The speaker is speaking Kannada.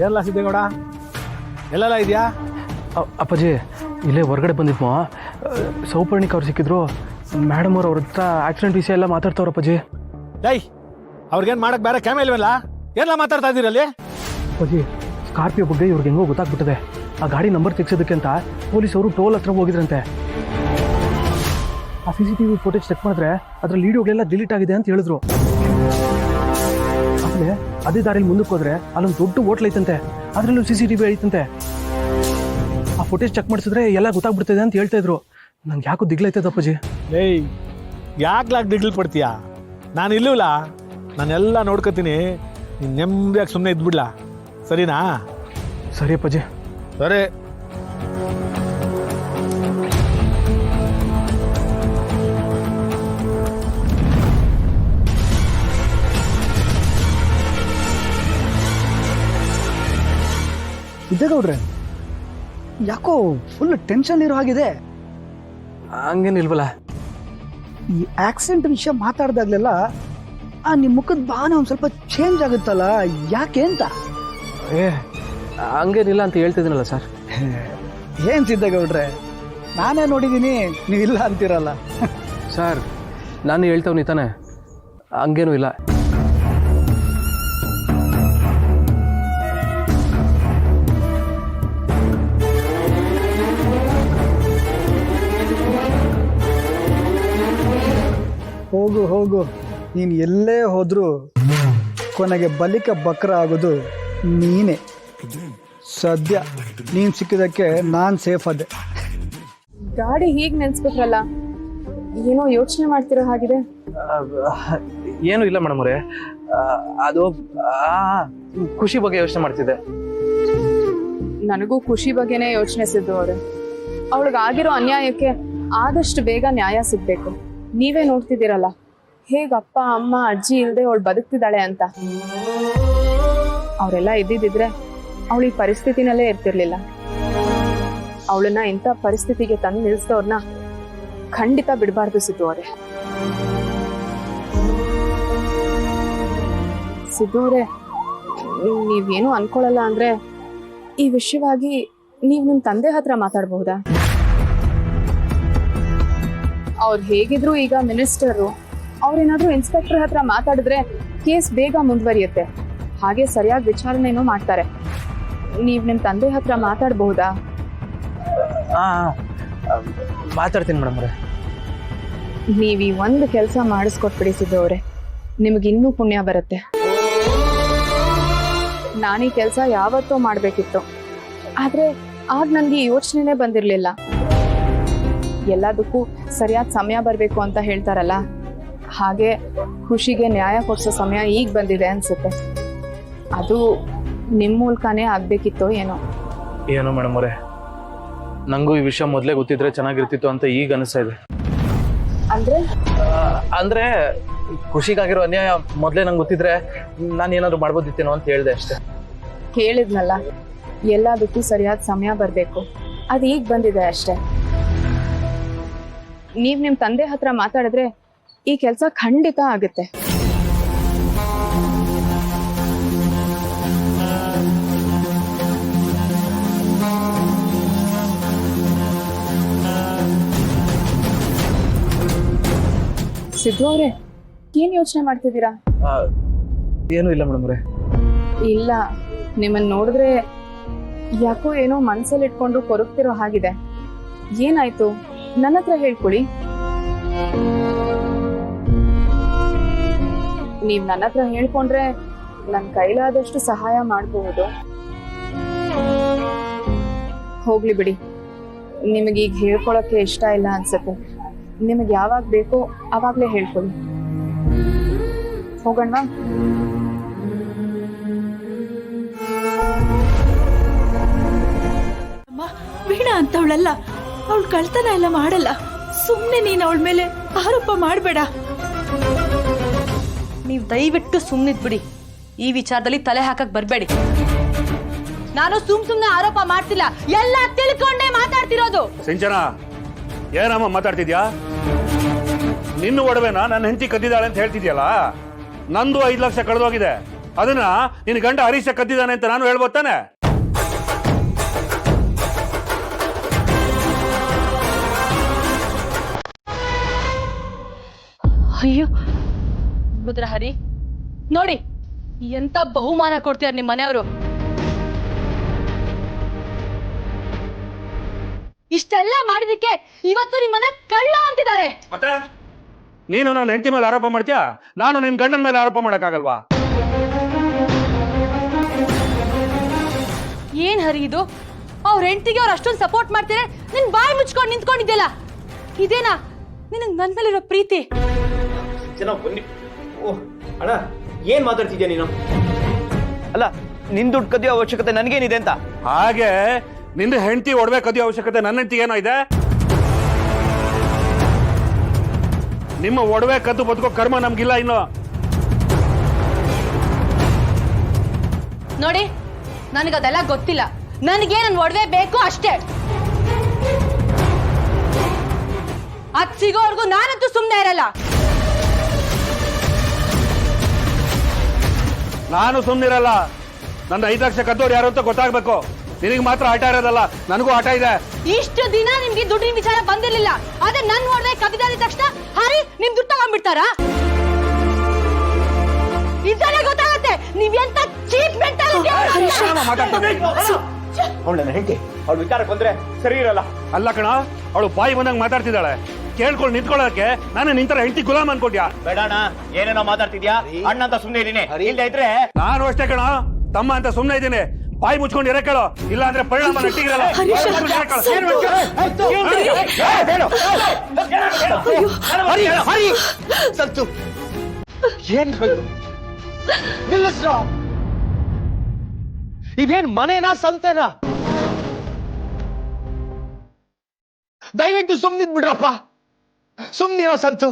ಏನೆಲ್ಲ ಸಿದ್ದೇಗೌಡ ಎಲ್ಲೆಲ್ಲ ಇದೆಯಾ? ಅಪ್ಪಾಜಿ ಇಲ್ಲೇ ಹೊರಗಡೆ ಬಂದಿದ್ಮೋ, ಸೌಪರ್ಣಿಕ್ ಅವ್ರು ಸಿಕ್ಕಿದ್ರು. ಮೇಡಮ್ ಅವ್ರ ಹತ್ರ ಆಕ್ಸಿಡೆಂಟ್ ವಿಷಯ ಎಲ್ಲ ಮಾತಾಡ್ತಾವ್ರ ಅಪ್ಪಾಜಿ. ಡೈ ಅವ್ರಿಗೇನು ಮಾಡಕ್ಕೆ ಬೇರೆ ಕ್ಯಾಮೆ ಇಲ್ವಲ್ಲ? ಎಲ್ಲ ಮಾತಾಡ್ತಾ ಇದ್ದೀರಲ್ಲಿ? ಅಪ್ಪಾಜಿ ಸ್ಕಾರ್ಪಿಯೋ ಬಗ್ಗೆ ಇವ್ರಿಗೆ ಹೆಂಗೋ ಗೊತ್ತಾಗ್ಬಿಟ್ಟಿದೆ. ಆ ಗಾಡಿ ನಂಬರ್ ತೆಗ್ಸೋದಕ್ಕೆ ಅಂತ ಪೊಲೀಸವರು ಟೋಲ್ ಹತ್ರ ಹೋಗಿದ್ರಂತೆ. ಆ CCTV ಫುಟೇಜ್ ಚೆಕ್ ಮಾಡಿದ್ರೆ ಅದ್ರಲ್ಲಿ ವಿಡಿಯೋಗಳೆಲ್ಲ ಡಿಲೀಟ್ ಆಗಿದೆ ಅಂತ ಹೇಳಿದ್ರು. ಆಮೇಲೆ ಅದೇ ದಾರಿಯಲ್ಲಿ ಮುಂದಕ್ಕೆ ಹೋದ್ರೆ ಅಲ್ಲೊಂದು ದೊಡ್ಡ ಹೋಟ್ಲ್ ಐತಂತೆ, ಅದರಲ್ಲೂ CCTV ಐತಂತೆ. ಆ ಫುಟೇಜ್ ಚೆಕ್ ಮಾಡಿಸಿದ್ರೆ ಎಲ್ಲ ಗೊತ್ತಾಗ್ಬಿಡ್ತದೆ ಅಂತ ಹೇಳ್ತಾ ಇದ್ರು. ನಂಗೆ ಯಾಕೋ ದಿಗ್ಲೈತದ ಅಪ್ಪಾಜಿ. ಏಯ್ ಯಾಕ್ಲಾಕ್ ದಿಗ್ಲು ಪಡ್ತೀಯಾ? ನಾನು ಇಲ್ಲವಲ್ಲ, ನಾನೆಲ್ಲ ನೋಡ್ಕೊತೀನಿ. ನೀನು ನೆಮ್ಮದಿಯಾಗಿ ಸುಮ್ಮನೆ ಇದ್ಬಿಡ್ಲಾ, ಸರಿನಾ? ಸರಿ ಅಪ್ಪಾಜಿ. ಸರಿ. ಸಿದ್ದೇಗೌಡ್ರೆ, ಯಾಕೋ ಫುಲ್ ಟೆನ್ಷನ್ ಇರೋ ಹಾಗಿದೆ. ಹಂಗೇನಿಲ್ವಲ್ಲ. ಈ ಆಕ್ಸಿಡೆಂಟ್ ವಿಷಯ ಮಾತಾಡ್ದಾಗ್ಲೆಲ್ಲ ನಿಮ್ಮ ಮುಖದ ಭಾವನೆ ಒಂದು ಸ್ವಲ್ಪ ಚೇಂಜ್ ಆಗುತ್ತಲ್ಲ, ಯಾಕೆ ಅಂತ? ಹಂಗೇನಿಲ್ಲ ಅಂತ ಹೇಳ್ತಿದ್ದೀನಲ್ಲ ಸರ್. ಏನ್ ಸಿದ್ದೇಗೌಡ್ರೆ, ನಾನೇ ನೋಡಿದ್ದೀನಿ, ನೀವಿಲ್ಲ ಅಂತೀರಲ್ಲ. ಸರ್ ನಾನು ಹೇಳ್ತವ್ನಿ ತಾನೆ, ಹಂಗೇನೂ ಇಲ್ಲ. ಹೋಗು ಹೋಗು, ನೀನು ಎಲ್ಲೇ ಹೋದ್ರೂ ಕೊನೆಗೆ ಬಲಿಕ ಬಕ್ರ ಆಗೋದು ನೀನೇ. ಸದ್ಯ ನೀನು ಸಿಕ್ಕಿದಕ್ಕೆ ನಾನು ಸೇಫ್ ಅದೇ. ಗಾಡಿ ಹೀಗೆ ನೆನ್ಸ್ಬಿಟ್ರಲ್ಲ, ಏನೋ ಯೋಚನೆ ಮಾಡ್ತಿರೋ ಹಾಗಿದೆ. ಏನೂ ಇಲ್ಲ ಮೇಡಮ್ ಅವರೇ, ಅದು ಖುಷಿ ಬಗ್ಗೆ ಯೋಚನೆ ಮಾಡ್ತಿದ್ದೆ. ನನಗೂ ಖುಷಿ ಬಗ್ಗೆನೇ ಯೋಚನೆ ಸಿದ್ದು ಅವ್ರೆ. ಅವಳಿಗಾಗಿರೋ ಅನ್ಯಾಯಕ್ಕೆ ಆದಷ್ಟು ಬೇಗ ನ್ಯಾಯ ಸಿಗ್ಬೇಕು. ನೀವೇ ನೋಡ್ತಿದ್ದೀರಲ್ಲ ಹೇಗ ಅಪ್ಪ ಅಮ್ಮ ಅಜ್ಜಿ ಇಲ್ದೆ ಅವಳು ಬದುಕ್ತಿದ್ದಾಳೆ ಅಂತ. ಅವರೆಲ್ಲ ಇದ್ದಿದ್ರೆ ಅವಳು ಈ ಪರಿಸ್ಥಿತಿನಲ್ಲೇ ಇರ್ತಿರ್ಲಿಲ್ಲ. ಅವಳನ್ನ ಇಂಥ ಪರಿಸ್ಥಿತಿಗೆ ತಂದು ನಿಲ್ಸಿದವ್ರನ್ನ ಖಂಡಿತ ಬಿಡಬಾರ್ದು ಸಿದ್ದು ಅವರೇ. ಸಿದ್ದು ಅವರೇ, ನೀವೇನು ಅನ್ಕೊಳ್ಳಲ್ಲ ಅಂದ್ರೆ ಈ ವಿಷಯವಾಗಿ ನೀವು ನಿಮ್ ತಂದೆ ಹತ್ರ ಮಾತಾಡಬಹುದಾ? ಅವ್ರು ಹೇಗಿದ್ರು ಈಗ ಮಿನಿಸ್ಟರು, ಅವ್ರೇನಾದ್ರೂ ಇನ್ಸ್ಪೆಕ್ಟರ್ ಹತ್ರ ಮಾತಾಡಿದ್ರೆ ಕೇಸ್ ಬೇಗ ಮುಂದುವರಿಯುತ್ತೆ. ಹಾಗೆ ಸರಿಯಾಗಿ ವಿಚಾರಣೆನೂ ಮಾಡ್ತಾರೆ. ನೀವ್ ನಿಮ್ ತಂದೆ ಹತ್ರ ಮಾತಾಡಬಹುದಾ? ಮಾತಾಡ್ತೀನಿ ಮೇಡಮ್ ಅವರೇ. ನೀವ್ ಈ ಒಂದು ಕೆಲಸ ಮಾಡಿಸ್ಕೊಟ್ಬಿಡಿ ಸಿದ್ದವ್ರೆ, ನಿಮ್ಗಿನ್ನೂ ಪುಣ್ಯ ಬರುತ್ತೆ. ನಾನೀ ಕೆಲಸ ಯಾವತ್ತೋ ಮಾಡ್ಬೇಕಿತ್ತು, ಆದ್ರೆ ಆಗ ನನ್ಗೆ ಈ ಯೋಚನೆನೇ ಬಂದಿರ್ಲಿಲ್ಲ. ಎಲ್ಲದಕ್ಕೂ ಸರಿಯಾದ ಸಮಯ ಬರ್ಬೇಕು ಅಂತ ಹೇಳ್ತಾರಲ್ಲ, ಹಾಗೆ ಖುಷಿಗೆ ನ್ಯಾಯ ಕೊಡ್ಸೋ ಸಮಯ ಈಗ ಬಂದಿದೆ ಅನ್ಸುತ್ತೆ. ಅದು ನಿಮ್ ಮೂಲಕನೇ ಆಗ್ಬೇಕಿತ್ತೋ ಏನೋ. ಏನೋ ಮೇಡಮ್ ಅವರೇ, ನಂಗೂ ಈ ವಿಷಯ ಮೊದಲೇ ಗೊತ್ತಿದ್ರೆ ಚೆನ್ನಾಗಿರ್ತಿತ್ತು ಅಂತ ಈಗ ಅನಿಸ್ತಾ ಇದೆ. ಅಂದ್ರೆ ಖುಷಿಗಾಗಿರೋ ಅನ್ಯಾಯ ಮೊದಲೇ ನಂಗೆ ಗೊತ್ತಿದ್ರೆ ನಾನು ಏನಾದ್ರು ಮಾಡ್ಬೋದಿತ್ತೇನೋ ಅಂತ ಹೇಳ್ದೆ ಅಷ್ಟೇ. ಹೇಳಿದ್ನಲ್ಲ, ಎಲ್ಲದಕ್ಕೂ ಸರಿಯಾದ ಸಮಯ ಬರ್ಬೇಕು, ಅದು ಈಗ ಬಂದಿದೆ ಅಷ್ಟೇ. ನೀವ್ ನಿಮ್ ತಂದೆ ಹತ್ರ ಮಾತಾಡಿದ್ರೆ ಈ ಕೆಲಸ ಖಂಡಿತ ಆಗುತ್ತೆ. ಸಿದ್ದು ಅವ್ರೆ, ಏನ್ ಯೋಚನೆ ಮಾಡ್ತಿದ್ದೀರಾ? ಏನೂ ಇಲ್ಲ ಮೇಡಮ್ ಅವರೇ. ಇಲ್ಲ, ನಿಮ್ಮನ್ನ ನೋಡಿದ್ರೆ ಯಾಕೋ ಏನೋ ಮನ್ಸಲ್ಲಿ ಇಟ್ಕೊಂಡು ಕೊರಗ್ತಿರೋ ಹಾಗಿದೆ. ಏನಾಯ್ತು? ನನ್ನ ಹತ್ರ ಹೇಳ್ಕೊಳ್ಳಿ. ನೀವ್ ನನ್ನ ಹತ್ರ ಹೇಳ್ಕೊಂಡ್ರೆ ನನ್ ಕೈಲಾದಷ್ಟು ಸಹಾಯ ಮಾಡಬಹುದು. ಹೋಗ್ಲಿ ಬಿಡಿ, ನಿಮಗೀಗ ಹೇಳ್ಕೊಳಕ್ಕೆ ಇಷ್ಟ ಇಲ್ಲ ಅನ್ಸುತ್ತೆ. ನಿಮಗೆ ಯಾವಾಗ ಬೇಕೋ ಅವಾಗ್ಲೇ ಹೇಳ್ಕೊಳ್ಳಿ. ಹೋಗೋಣ. ವೀಣಾ ಅಂತವಳಲ್ಲ, ಅವಳು ಕಳ್ತನ ಎಲ್ಲ ಮಾಡಲ್ಲ. ಸುಮ್ಮನೆ ನೀನು ಅವಳ ಮೇಲೆ ಆರೋಪ ಮಾಡಬೇಡ. ನೀವು ದಯವಿಟ್ಟು ಸುಮ್ಮನಿದ್ಬಿಡಿ. ಈ ವಿಚಾರದಲ್ಲಿ ತಲೆ ಹಾಕಕ್ ಬರಬೇಡಿ. ನಾನು ಸುಮ್ನೆ ಆರೋಪ ಮಾಡ್ತಿಲ್ಲ, ಎಲ್ಲ ತಿಳ್ಕೊಂಡೇ ಮಾತಾಡ್ತಿರೋದು. ಸಿಂಚನ, ಏನಮ್ಮ ಮಾತಾಡ್ತಿದ್ಯಾ? ನಿನ್ನ ಒಡವೆನ ನನ್ನ ಹೆಂಡತಿ ಕದ್ದಿದ್ದಾಳೆ ಅಂತ ಹೇಳ್ತಿದ್ಯಲ್ಲ. ನಂದು 5 ಲಕ್ಷ ಕಳೆದೋಗಿದೆ. ಅದನ್ನ ನಿನ್ನ ಗಂಡ ಹರೀಶ ಕದ್ದಿದ್ದಾನೆ ಅಂತ ನಾನು ಹೇಳ್ಬೋದು ತಾನೆ? ಅಯ್ಯೋ ಮುದ್ರ ಹರಿ, ನೋಡಿ ಎಂತ ಬಹುಮಾನ ಕೊಡ್ತೀರ ನಿಮ್ಮ ಮನೆಯವರು. ಇಷ್ಟೆಲ್ಲ ಮಾಡಿದಕ್ಕೆ ಇವತ್ತು ನಿಮ್ಮನ್ನ ಕಳ್ಳ ಅಂತಿದ್ದಾರೆ. ಮತ್ತೆ ನೀನು ನನ್ನ ಹೆಂಡತಿ ಮೇಲೆ ಆರೋಪ ಮಾಡ್ತೀಯಾ? ನಾನು ನಿನ್ನ ಗಂಡನ ಮೇಲೆ ಆರೋಪ ಮಾಡಕ್ಕಾಗಲ್ವಾ? ಏನ್ ಹರಿ ಇದು? ಅವ್ರ ಹೆಂಡತಿಗೆ ಅವ್ರು ಅಷ್ಟೊಂದು ಸಪೋರ್ಟ್ ಮಾಡ್ತಾರೆ, ನಿನ್ ಬಾಯಿ ಮುಚ್ಕೊಂಡು ನಿಂತ್ಕೊಂಡಿದ್ಯಲ್ಲ, ಇದೇನಾ ನಿನಗ್ ನನ್ ಮೇಲಿರೋ ಪ್ರೀತಿ? ಅಣ್ಣ ಏನ್ ಮಾತಾಡ್ತಿದ್ಯಾ ನೀನು? ಅಲ್ಲ, ನಿನ್ ದುಡ್ಡು ಕದಿಯೋ ಅವಶ್ಯಕತೆ ನನ್ಗೇನಿದೆ ಅಂತ? ಹಾಗೆ ನಿಂದು ಹೆಂಡತಿ ಒಡವೆ ಕದಿಯೋ ಅವಶ್ಯಕತೆ ನನ್ನ ಹೆಂಡತಿಗೆ ಏನೋ ಇದೆ? ನಿಮ್ಮ ಒಡವೆ ಕದ್ದು ಬದುಕೋ ಕರ್ಮ ನಮ್ಗಿಲ್ಲ ಇನ್ನು. ನೋಡಿ, ನನಗದೆಲ್ಲ ಗೊತ್ತಿಲ್ಲ. ನನಗೆ ನನ್ ಒಡವೆ ಬೇಕು ಅಷ್ಟೇ. ಅದ್ ಸಿಗೋವರೆಗೂ ನಾನಂತೂ ಸುಮ್ಮನೆ ಇರಲ್ಲ. ನಾನು ಸುಮ್ಮನಿರಲ್ಲ. ನನ್ನ 5 ಲಕ್ಷ ಕದ್ದೋರು ಯಾರು ಅಂತ ಗೊತ್ತಾಗ್ಬೇಕು. ನಿನಗೆ ಮಾತ್ರ ಆಟ ಇರೋದಲ್ಲ, ನನಗೂ ಆಟ ಇದೆ. ಇಷ್ಟು ದಿನ ನಿಮ್ಗೆ ದುಡ್ಡಿನ ವಿಚಾರ ಬಂದಿರ್ಲಿಲ್ಲ. ಆದ್ರೆ ನನ್ ಒಡವೆ ಕದಿದಾದ ತಕ್ಷಣ ಹರಿ ನಿಮ್ ದುಡ್ಡು ತಗೊಂಡ್ಬಿಡ್ತಾರಾ? ಇದೆಲ್ಲ ಗೊತ್ತಾಗತ್ತೆ ನೀವ್ ಎಂತ ಚೀಪ್ ಮೆಂಟಾಲಿಟಿ. ಅವಳ ಹೆಂಡತಿ, ಅವಳ ವಿಚಾರಕ್ಕೆ ಬಂದ್ರೆ ಸರಿ ಇರಲ್ಲ. ಅಲ್ಲ ಕಣ, ಅವಳು ಬಾಯಿ ಬಂದಂಗೆ ಮಾತಾಡ್ತಿದ್ದಾಳೆ. ಕೇಳ್ಕೊಂಡು ನಿಂತ್ಕೊಳ್ಳೋಕೆ ನಾನು ನಿಂತರ ಹೆಂಡತಿ ಗುಲಾಮ್ ಅನ್ಕೊಟ್ಯಾ? ಬೇಡಣ್ಣ, ಏನೇನೋ ಮಾತಾಡ್ತಿದ್ಯಾ. ಅಣ್ಣ ಅಂತ ಸುಮ್ನೆ ಇದೀನಿ, ಇಲ್ಲದೆ ಇದ್ರೆ ನಾನು ಅಷ್ಟೇ ಕಣ, ತಮ್ಮ ಅಂತ ಸುಮ್ನೆ ಇದ್ದೀನಿ. ಬಾಯಿ ಮುಚ್ಕೊಂಡು ಇರ ಕೇಳೋ, ಇಲ್ಲ ಅಂದ್ರೆ ಪರಿಣಾಮ ನಟ್ಟಿಗಿರಲ್ಲ. ಸಂತು ಏನ್ ಇದೇನ್ ಮನೇನಾ ಸಂತೆನಾ? ದಯವಿಟ್ಟು ಸುಮ್ನಿದ್ ಬಿಡ್ರಪ್ಪ, ಸುಮ್ನಿರೋ ಸಂತು.